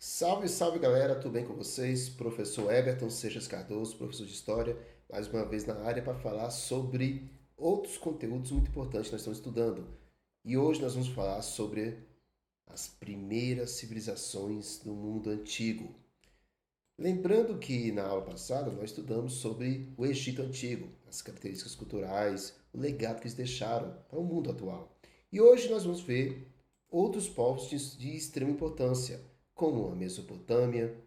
Salve, salve galera, tudo bem com vocês? Professor Everton Seixas Cardoso, professor de História, mais uma vez na área para falar sobre outros conteúdos muito importantes que nós estamos estudando. E hoje nós vamos falar sobre as primeiras civilizações do mundo antigo. Lembrando que na aula passada nós estudamos sobre o Egito Antigo, as características culturais, o legado que eles deixaram para o mundo atual. E hoje nós vamos ver outros povos de extrema importância, como a Mesopotâmia,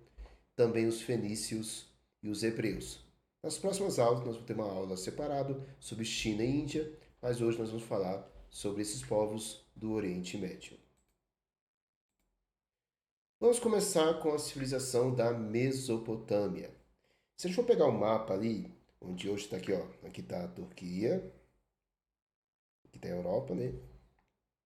também os fenícios e os hebreus. Nas próximas aulas nós vamos ter uma aula separada sobre China e Índia, mas hoje nós vamos falar sobre esses povos do Oriente Médio. Vamos começar com a civilização da Mesopotâmia. Se a gente for pegar o mapa ali, onde hoje está aqui, ó, aqui está a Turquia, aqui está a Europa, né?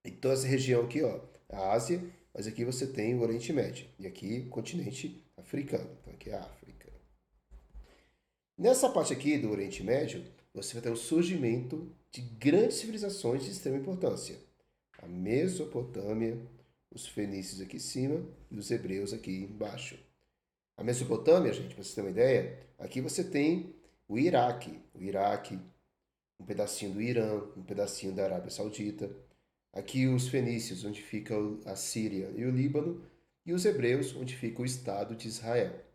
Então essa região aqui, ó, a Ásia, mas aqui você tem o Oriente Médio e aqui o continente africano. Então aqui é a África. Nessa parte aqui do Oriente Médio, você vai ter o surgimento de grandes civilizações de extrema importância. A Mesopotâmia, os fenícios aqui em cima e os hebreus aqui embaixo. A Mesopotâmia, gente, para você ter uma ideia, aqui você tem o Iraque, um pedacinho do Irã, um pedacinho da Arábia Saudita. Aqui os fenícios, onde fica a Síria e o Líbano, e os hebreus, onde fica o Estado de Israel.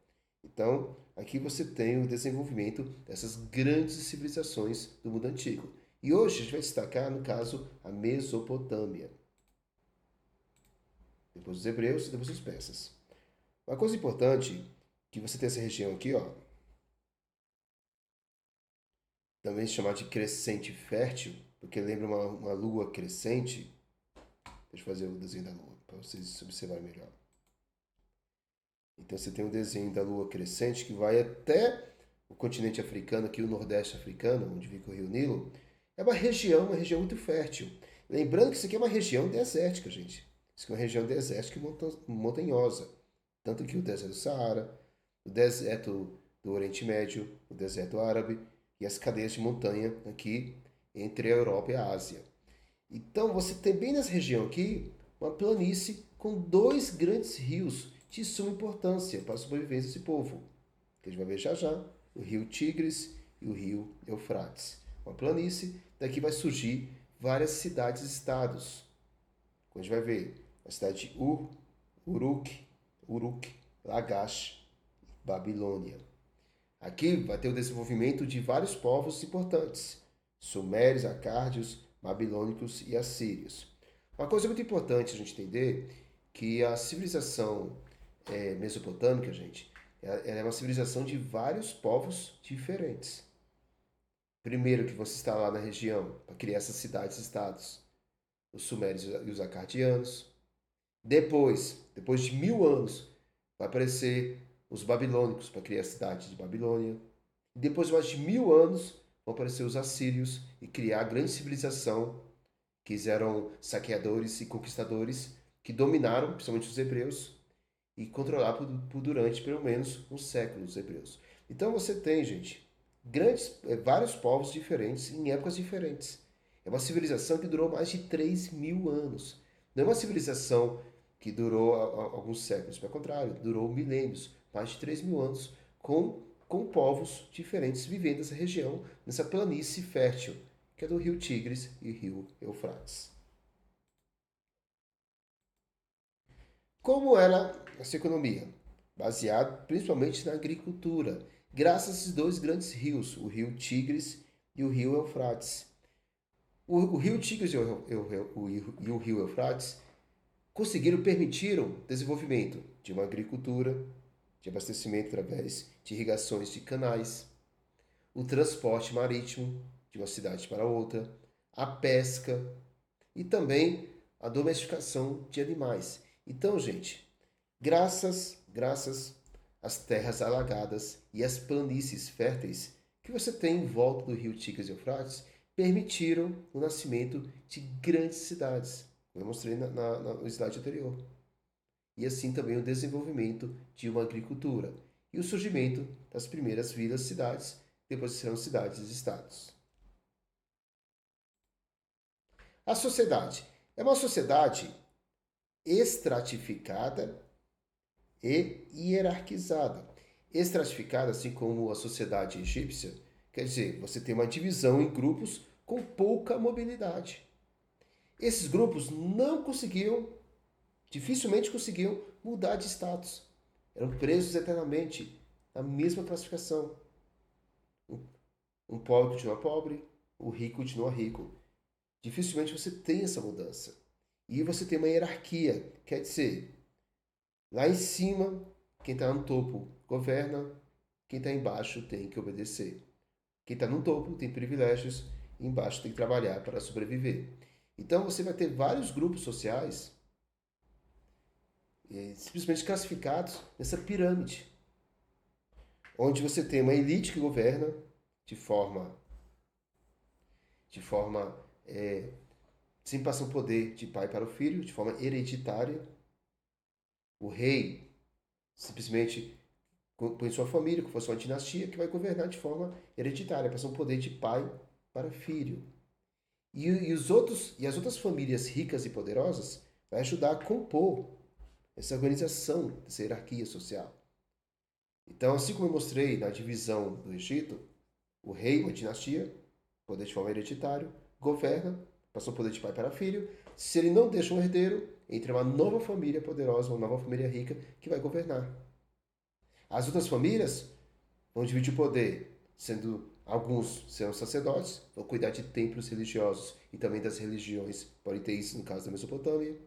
Então, aqui você tem o desenvolvimento dessas grandes civilizações do mundo antigo. E hoje a gente vai destacar, no caso, a Mesopotâmia. Depois os hebreus e depois os persas. Uma coisa importante que você tem essa região aqui, ó, também chamada de crescente fértil, porque lembra uma lua crescente. Deixa eu fazer o desenho da lua para vocês observarem melhor. Então você tem um desenho da lua crescente que vai até o continente africano, aqui o nordeste africano, onde fica o rio Nilo. É uma região muito fértil. Lembrando que isso aqui é uma região desértica, gente. Isso aqui é uma região desértica e montanhosa. Tanto que o deserto do Saara, o deserto do Oriente Médio, o deserto árabe e as cadeias de montanha aqui entre a Europa e a Ásia. Então você tem bem nessa região aqui uma planície com dois grandes rios de suma importância para a sobrevivência desse povo, que a gente vai ver já já, o rio Tigres e o rio Eufrates. Uma planície, daqui vai surgir várias cidades-estados. A gente vai ver a cidade de Uruk, Lagash, Babilônia. Aqui vai ter o desenvolvimento de vários povos importantes, sumérios, acárdios, babilônicos e assírios. Uma coisa muito importante a gente entender que a civilização mesopotâmica, gente, ela é uma civilização de vários povos diferentes. Primeiro que você está lá na região para criar essas cidades-estados, os sumérios e os acardianos. Depois de 1000 anos, vai aparecer os babilônicos para criar a cidade de Babilônia. E depois de mais de 1000 anos, vão aparecer os assírios e criar a grande civilização, que eram saqueadores e conquistadores, que dominaram, principalmente os hebreus, e controlaram durante pelo menos um século os hebreus. Então você tem, gente, vários povos diferentes em épocas diferentes. É uma civilização que durou mais de 3000 anos. Não é uma civilização que durou alguns séculos, pelo contrário, durou milênios, mais de 3000 anos, com povos diferentes vivendo nessa região, nessa planície fértil, que é do rio Tigres e rio Eufrates. Como era essa economia? Baseado principalmente na agricultura, graças a esses dois grandes rios, o rio Tigres e o rio Eufrates. O rio Tigres e o rio Eufrates permitiram o desenvolvimento de uma agricultura, de abastecimento através de irrigações de canais, o transporte marítimo de uma cidade para outra, a pesca e também a domesticação de animais. Então, gente, graças às terras alagadas e às planícies férteis que você tem em volta do rio Tigres e Eufrates, permitiram o nascimento de grandes cidades, como eu mostrei no slide anterior. E assim também o desenvolvimento de uma agricultura e o surgimento das primeiras vilas-cidades, depois serão cidades-estados. A sociedade é uma sociedade estratificada e hierarquizada. Estratificada, assim como a sociedade egípcia, quer dizer, você tem uma divisão em grupos com pouca mobilidade. Esses grupos não conseguiam, dificilmente conseguiam mudar de status. Eram presos eternamente na mesma classificação. Um pobre continua pobre, o rico continua rico. Dificilmente você tem essa mudança. E você tem uma hierarquia, quer dizer, lá em cima, quem está no topo governa, quem está embaixo tem que obedecer. Quem está no topo tem privilégios, embaixo tem que trabalhar para sobreviver. Então você vai ter vários grupos sociais simplesmente classificados nessa pirâmide, onde você tem uma elite que governa de forma, de forma sem passar o poder de pai para o filho, de forma hereditária. O rei simplesmente põe sua família, que fosse uma dinastia, que vai governar de forma hereditária, passar o poder de pai para filho. E as outras famílias ricas e poderosas vai ajudar a compor essa organização, essa hierarquia social. Então, assim como eu mostrei na divisão do Egito, o rei, uma dinastia, poder de forma hereditária, governa, passou o poder de pai para filho. Se ele não deixa um herdeiro, entra uma nova família poderosa, uma nova família rica que vai governar. As outras famílias vão dividir o poder, sendo alguns serão sacerdotes, vão cuidar de templos religiosos e também das religiões politeístas, no caso da Mesopotâmia.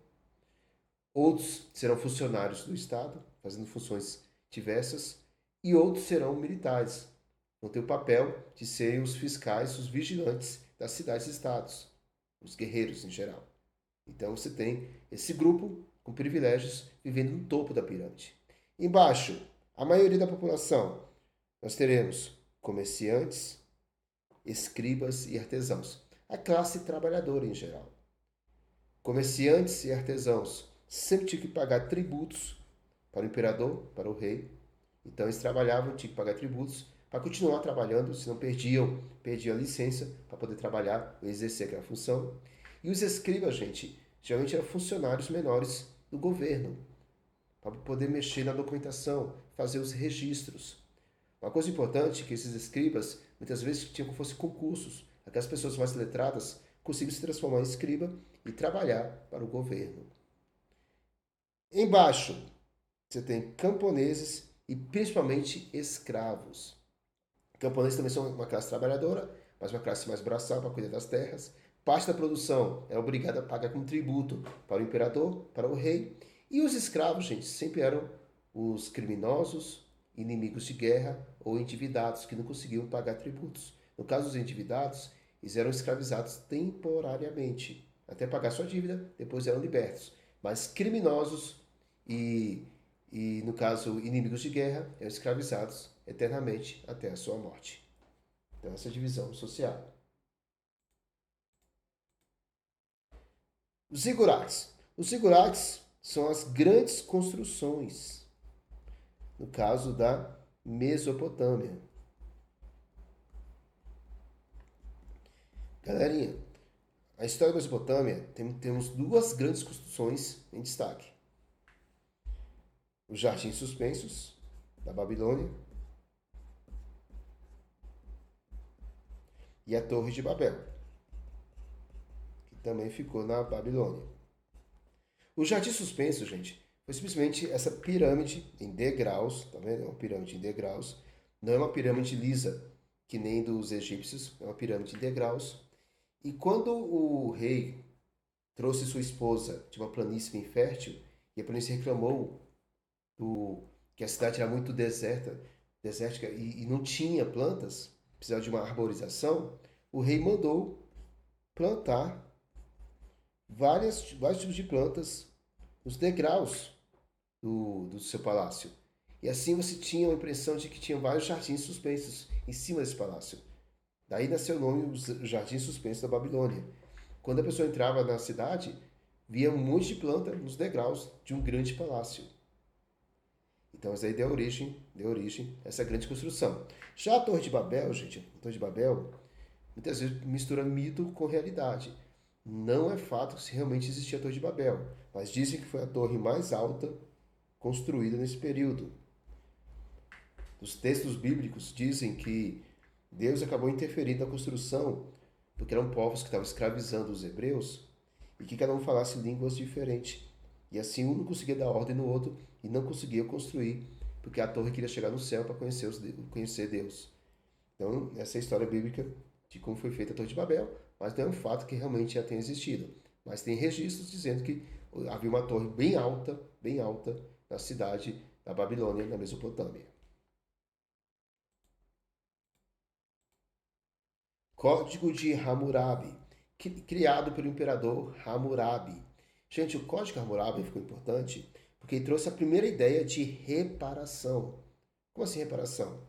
Outros serão funcionários do Estado, fazendo funções diversas, e outros serão militares, vão ter o papel de serem os fiscais, os vigilantes das cidades e estados, os guerreiros em geral. Então você tem esse grupo com privilégios vivendo no topo da pirâmide. Embaixo, a maioria da população, nós teremos comerciantes, escribas e artesãos. A classe trabalhadora em geral. Comerciantes e artesãos sempre tinham que pagar tributos para o imperador, para o rei. Então eles trabalhavam, tinham que pagar tributos para continuar trabalhando, senão perdiam a licença para poder trabalhar ou exercer aquela função. E os escribas, gente, geralmente eram funcionários menores do governo, para poder mexer na documentação, fazer os registros. Uma coisa importante é que esses escribas, muitas vezes, tinham como fosse concursos. Aquelas pessoas mais letradas conseguiam se transformar em escriba e trabalhar para o governo. Embaixo, você tem camponeses e principalmente escravos. Camponeses também são uma classe trabalhadora, mas uma classe mais braçal para cuidar das terras. Parte da produção é obrigada a pagar como tributo para o imperador, para o rei. E os escravos, gente, sempre eram os criminosos, inimigos de guerra ou endividados que não conseguiam pagar tributos. No caso dos endividados, eles eram escravizados temporariamente, até pagar sua dívida, depois eram libertos. Mas criminosos e, no caso, inimigos de guerra eram escravizados eternamente até a sua morte. Então, essa divisão social. Os zigurates. Os zigurates são as grandes construções, no caso da Mesopotâmia. Galerinha, a história da Mesopotâmia temos duas grandes construções em destaque. Os Jardins Suspensos, da Babilônia, e a Torre de Babel, que também ficou na Babilônia. O Jardim Suspenso, gente, foi simplesmente essa pirâmide em degraus, tá vendo? É uma pirâmide em degraus. Não é uma pirâmide lisa, que nem dos egípcios, é uma pirâmide em degraus. E quando o rei trouxe sua esposa de uma planície infértil, e a planície reclamou que a cidade era muito desértica e não tinha plantas, precisava de uma arborização, o rei mandou plantar vários tipos de plantas nos degraus do seu palácio. E assim você tinha a impressão de que tinha vários jardins suspensos em cima desse palácio. Daí nasceu o nome os Jardins Suspensos da Babilônia. Quando a pessoa entrava na cidade, via um monte de planta nos degraus de um grande palácio. Então isso aí deu origem a essa grande construção. Já a Torre de Babel, gente, a Torre de Babel, muitas vezes mistura mito com realidade. Não é fato se realmente existia a Torre de Babel, mas dizem que foi a torre mais alta construída nesse período. Os textos bíblicos dizem que Deus acabou interferindo na construção, porque eram povos que estavam escravizando os hebreus e que cada um falasse línguas diferentes. E assim um não conseguia dar ordem no outro e não conseguia construir, porque a torre queria chegar no céu para conhecer Deus. Então, essa é a história bíblica de como foi feita a Torre de Babel, mas não é um fato que realmente já tenha existido. Mas tem registros dizendo que havia uma torre bem alta, na cidade da Babilônia, na Mesopotâmia. Código de Hammurabi, criado pelo imperador Hammurabi. Gente, o Código de Hammurabi ficou importante porque ele trouxe a primeira ideia de reparação. Como assim reparação?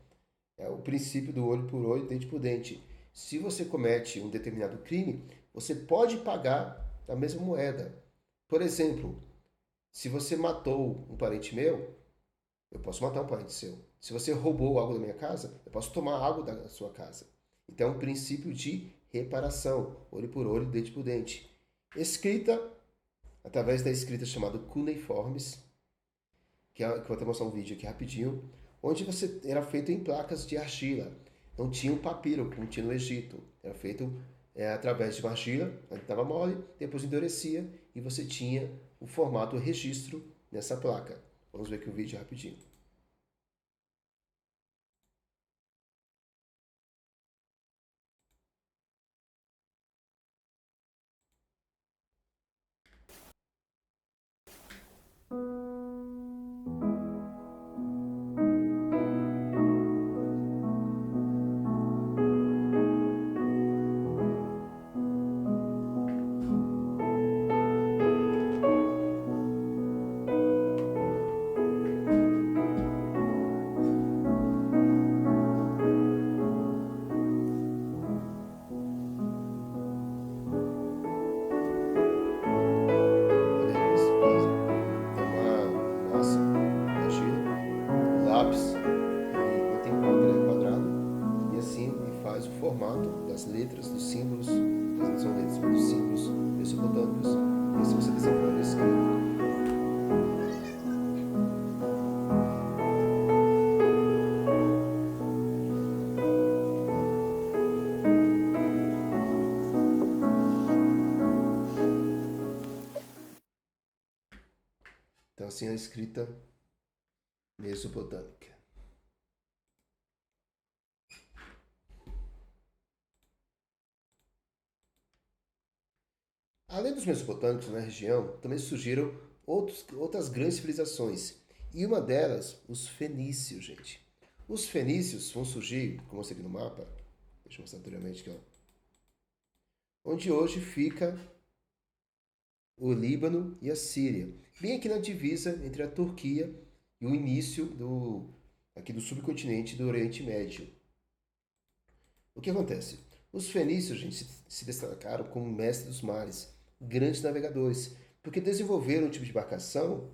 É o princípio do olho por olho, dente por dente. Se você comete um determinado crime, você pode pagar a mesma moeda. Por exemplo, se você matou um parente meu, eu posso matar um parente seu. Se você roubou algo da minha casa, eu posso tomar algo da sua casa. Então, é um princípio de reparação, olho por olho, dente por dente. Escrita através da escrita chamada cuneiformes, que eu vou até mostrar um vídeo aqui rapidinho, onde você era feito em placas de argila. Não tinha um papiro, como tinha no Egito. Era feito através de uma argila, estava mole, depois endurecia e você tinha o formato registro nessa placa. Vamos ver aqui o vídeo rapidinho. Olha aí, eles fazem. É uma massa de argila, lápis, e mantém quadrado, e assim ele faz o formato das letras, dos símbolos, não são letras, mas dos símbolos mesopotâmicos, e assim você desenvolve a escrita. Então assim é a escrita mesopotâmica. Além dos mesopotâmicos na região, também surgiram outras grandes civilizações. E uma delas, os fenícios, gente. Os fenícios vão surgir, como eu mostrei aqui no mapa, deixa eu mostrar anteriormente aqui, ó, onde hoje fica o Líbano e a Síria. Bem aqui na divisa entre a Turquia e o início aqui do subcontinente do Oriente Médio. O que acontece? Os fenícios, gente, se destacaram como mestres dos mares, grandes navegadores, porque desenvolveram um tipo de embarcação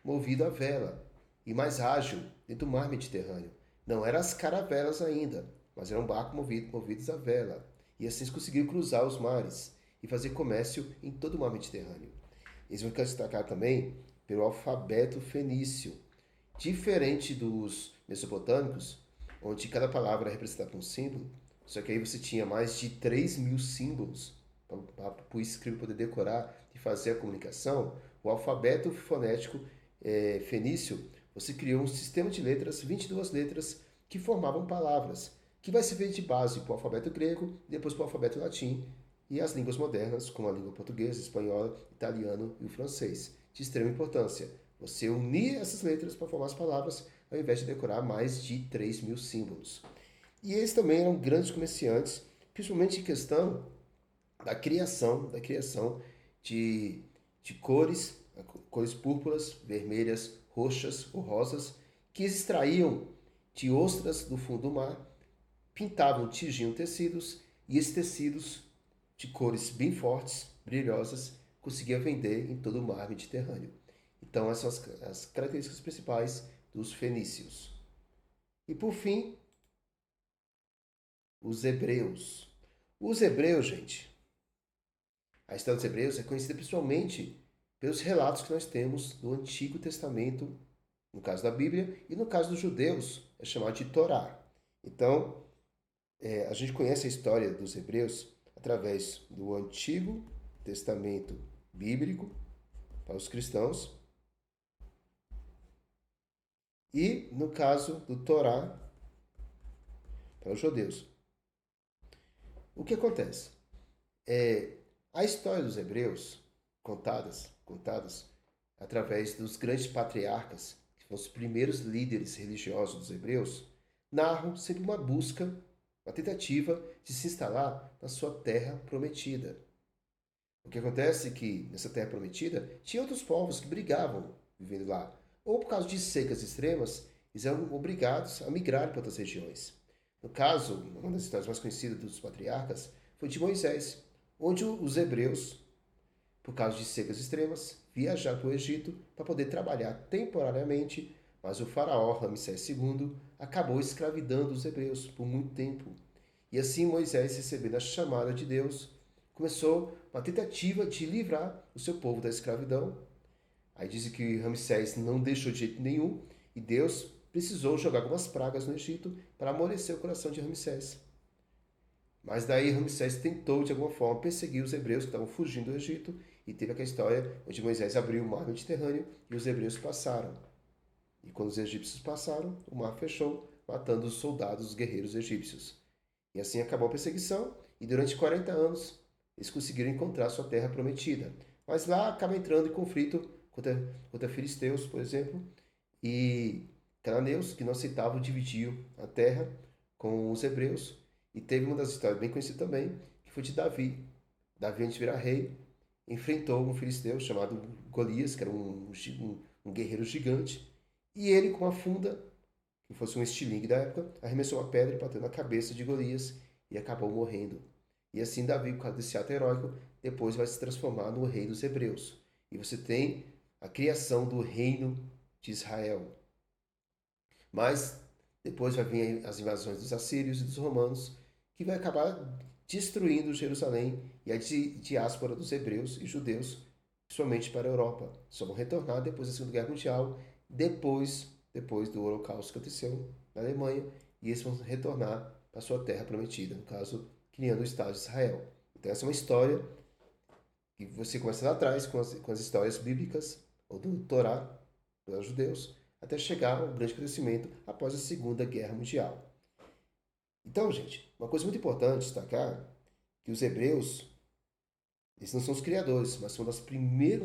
movido à vela e mais ágil dentro do mar Mediterrâneo. Não eram as caravelas ainda, mas eram barcos movidos à vela. E assim eles conseguiram cruzar os mares e fazer comércio em todo o mar Mediterrâneo. Eles vão ficar destacados também pelo alfabeto fenício. Diferente dos mesopotâmicos, onde cada palavra é representada por um símbolo, só que aí você tinha mais de 3.000 símbolos para o escriba poder decorar e fazer a comunicação. O alfabeto fonético fenício, você criou um sistema de letras, 22 letras, que formavam palavras, que vai servir de base para o alfabeto grego, depois para o alfabeto latim e as línguas modernas, como a língua portuguesa, espanhola, italiano e o francês. De extrema importância, você unir essas letras para formar as palavras, ao invés de decorar mais de 3.000 símbolos. E eles também eram grandes comerciantes, principalmente em questão da criação de cores púrpuras, vermelhas, roxas ou rosas, que eles extraíam de ostras do fundo do mar, pintavam, tingiam tecidos, e esses tecidos de cores bem fortes, brilhosas, conseguia vender em todo o mar Mediterrâneo. Então, essas são as características principais dos fenícios. E por fim, os hebreus. Os hebreus, gente, a história dos hebreus é conhecida principalmente pelos relatos que nós temos do Antigo Testamento, no caso da Bíblia, e no caso dos judeus, é chamado de Torá. Então, a gente conhece a história dos hebreus através do Antigo Testamento bíblico para os cristãos e no caso do Torá para os judeus. O que acontece? A história dos hebreus, contadas através dos grandes patriarcas, que foram os primeiros líderes religiosos dos hebreus, narram sempre uma busca, uma tentativa de se instalar na sua terra prometida. O que acontece é que nessa terra prometida tinha outros povos que brigavam vivendo lá, ou por causa de secas extremas, eles eram obrigados a migrar para outras regiões. No caso, uma das histórias mais conhecidas dos patriarcas foi de Moisés, onde os hebreus, por causa de secas extremas, viajaram para o Egito para poder trabalhar temporariamente, mas o faraó Ramsés II acabou escravizando os hebreus por muito tempo. E assim Moisés, recebendo a chamada de Deus, começou uma tentativa de livrar o seu povo da escravidão. Aí dizem que Ramsés não deixou de jeito nenhum e Deus precisou jogar algumas pragas no Egito para amolecer o coração de Ramsés. Mas daí Ramsés tentou de alguma forma perseguir os hebreus que estavam fugindo do Egito e teve aquela história onde Moisés abriu o mar Mediterrâneo e os hebreus passaram. E quando os egípcios passaram, o mar fechou, matando os soldados, os guerreiros egípcios. E assim acabou a perseguição e durante 40 anos eles conseguiram encontrar sua terra prometida. Mas lá acaba entrando em conflito contra filisteus, por exemplo, e cananeus que não aceitavam dividir a terra com os hebreus. E teve uma das histórias bem conhecida também, que foi de Davi. Davi, antes de virar rei, enfrentou um filisteu chamado Golias, que era um guerreiro gigante, e ele, com uma funda, que fosse um estilingue da época, arremessou uma pedra e bateu na cabeça de Golias e acabou morrendo. E assim Davi, por causa desse ato heróico, depois vai se transformar no rei dos hebreus. E você tem a criação do reino de Israel. Mas depois vai vir as invasões dos assírios e dos romanos, que vai acabar destruindo Jerusalém e a diáspora dos hebreus e judeus, principalmente para a Europa. Só vão retornar depois da Segunda Guerra Mundial, depois do Holocausto que aconteceu na Alemanha, e eles vão retornar para sua terra prometida, no caso, criando o Estado de Israel. Então essa é uma história que você começa lá atrás com as histórias bíblicas, ou do Torá, dos judeus, até chegar ao grande crescimento após a Segunda Guerra Mundial. Então, gente, uma coisa muito importante destacar que os hebreus, eles não são os criadores, mas são um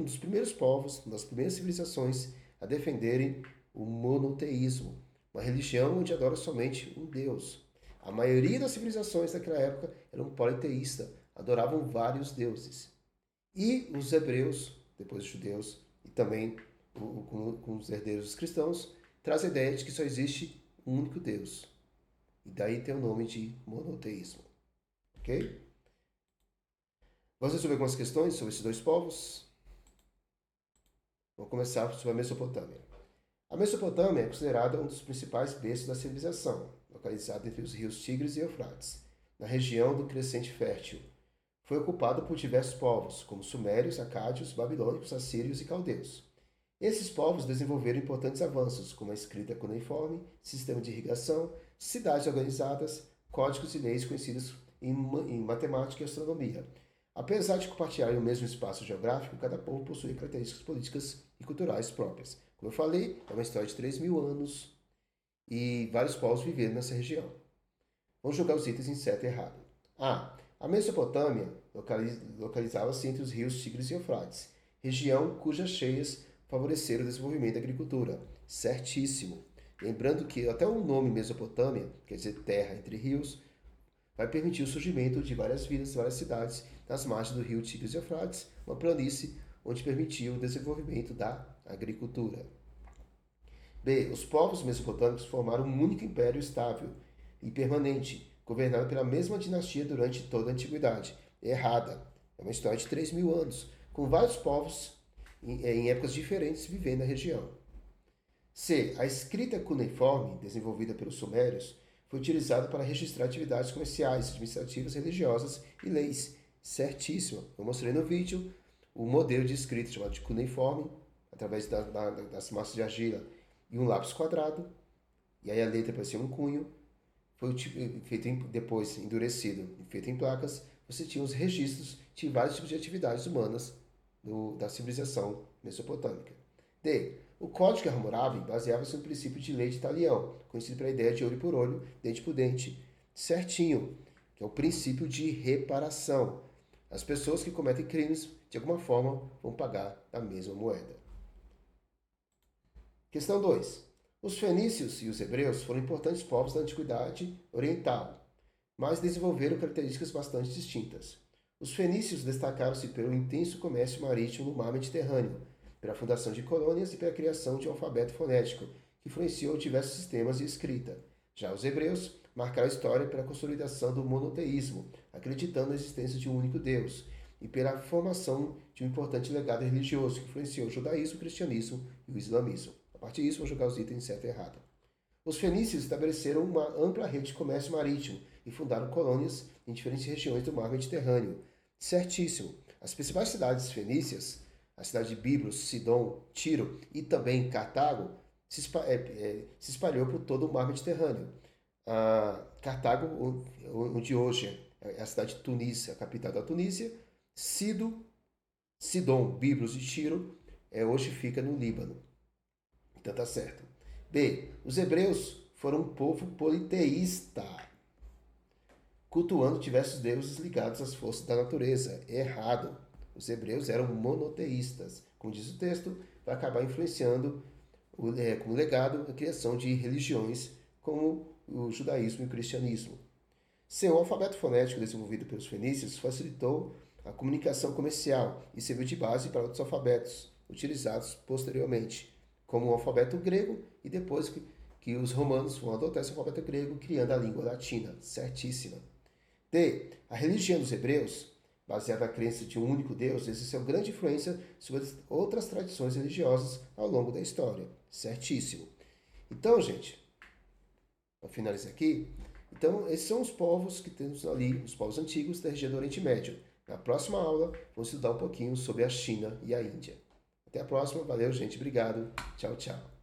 dos primeiros povos, uma das primeiras civilizações a defenderem o monoteísmo, uma religião onde adora somente um Deus. A maioria das civilizações daquela época eram politeístas, adoravam vários deuses. E os hebreus, depois os judeus, e também com os herdeiros dos cristãos, traz a ideia de que só existe um único Deus. E daí tem o nome de monoteísmo. Ok? Vamos resolver algumas questões sobre esses dois povos? Vamos começar sobre a Mesopotâmia. A Mesopotâmia é considerada um dos principais berços da civilização, localizada entre os rios Tigres e Eufrates, na região do Crescente Fértil. Foi ocupada por diversos povos, como sumérios, acádios, babilônicos, assírios e caldeus. Esses povos desenvolveram importantes avanços, como a escrita cuneiforme, sistema de irrigação, cidades organizadas, códigos e leis conhecidos em matemática e astronomia. Apesar de compartilharem o mesmo espaço geográfico, cada povo possui características políticas e culturais próprias. Como eu falei, é uma história de 3.000 anos e vários povos viveram nessa região. Vamos jogar os itens em certo e errado. A Mesopotâmia localizava-se entre os rios Tigres e Eufrates, região cujas cheias favoreceram o desenvolvimento da agricultura. Certíssimo. Lembrando que até o nome Mesopotâmia, quer dizer terra entre rios, vai permitir o surgimento de várias vilas, várias cidades nas margens do rio Tigres e Eufrates, uma planície onde permitia o desenvolvimento da agricultura. B. Os povos mesopotâmicos formaram um único império estável e permanente, governado pela mesma dinastia durante toda a antiguidade. Errada. É uma história de 3.000 anos, com vários povos em épocas diferentes vivendo na região. C. A escrita cuneiforme, desenvolvida pelos sumérios, foi utilizada para registrar atividades comerciais, administrativas, religiosas e leis. Certíssimo. Eu mostrei no vídeo o modelo de escrita chamado de cuneiforme, através das massas de argila e um lápis quadrado, e aí a letra parecia um cunho, foi feito depois endurecido e feito em placas. Você tinha os registros de vários tipos de atividades humanas da civilização mesopotâmica. D. O Código de Hammurabi baseava-se no princípio de lei de Talião, conhecido pela ideia de olho por olho, dente por dente, certinho, que é o princípio de reparação. As pessoas que cometem crimes, de alguma forma, vão pagar a mesma moeda. Questão 2. Os fenícios e os hebreus foram importantes povos da Antiguidade Oriental, mas desenvolveram características bastante distintas. Os fenícios destacaram-se pelo intenso comércio marítimo no mar Mediterrâneo, pela fundação de colônias e pela criação de um alfabeto fonético, que influenciou diversos sistemas de escrita. Já os hebreus marcaram a história pela consolidação do monoteísmo, acreditando na existência de um único Deus, e pela formação de um importante legado religioso que influenciou o judaísmo, o cristianismo e o islamismo. A partir disso, vou jogar os itens certo e errado. Os fenícios estabeleceram uma ampla rede de comércio marítimo e fundaram colônias em diferentes regiões do mar Mediterrâneo. Certíssimo. As principais cidades fenícias, a cidade de Biblos, Sidom, Tiro e também Cartago, se espalhou por todo o mar Mediterrâneo. Cartago, onde hoje é a cidade de Tunísia, a capital da Tunísia, Sidom, Biblos e Tiro, hoje fica no Líbano. Então tá certo. B. Os hebreus foram um povo politeísta, cultuando diversos deuses ligados às forças da natureza. Errado. Os hebreus eram monoteístas. Como diz o texto, vai acabar influenciando como legado a criação de religiões como o judaísmo e o cristianismo. C. O alfabeto fonético desenvolvido pelos fenícios facilitou a comunicação comercial e serviu de base para outros alfabetos utilizados posteriormente, como o alfabeto grego, e depois que os romanos vão adotar esse alfabeto grego, criando a língua latina. Certíssima. D. A religião dos hebreus, baseada na crença de um único Deus, exerceu grande influência sobre outras tradições religiosas ao longo da história. Certíssimo. Então, gente, para finalizar aqui, então esses são os povos que temos ali, os povos antigos da região do Oriente Médio. Na próxima aula, vamos estudar um pouquinho sobre a China e a Índia. Até a próxima. Valeu, gente. Obrigado. Tchau, tchau.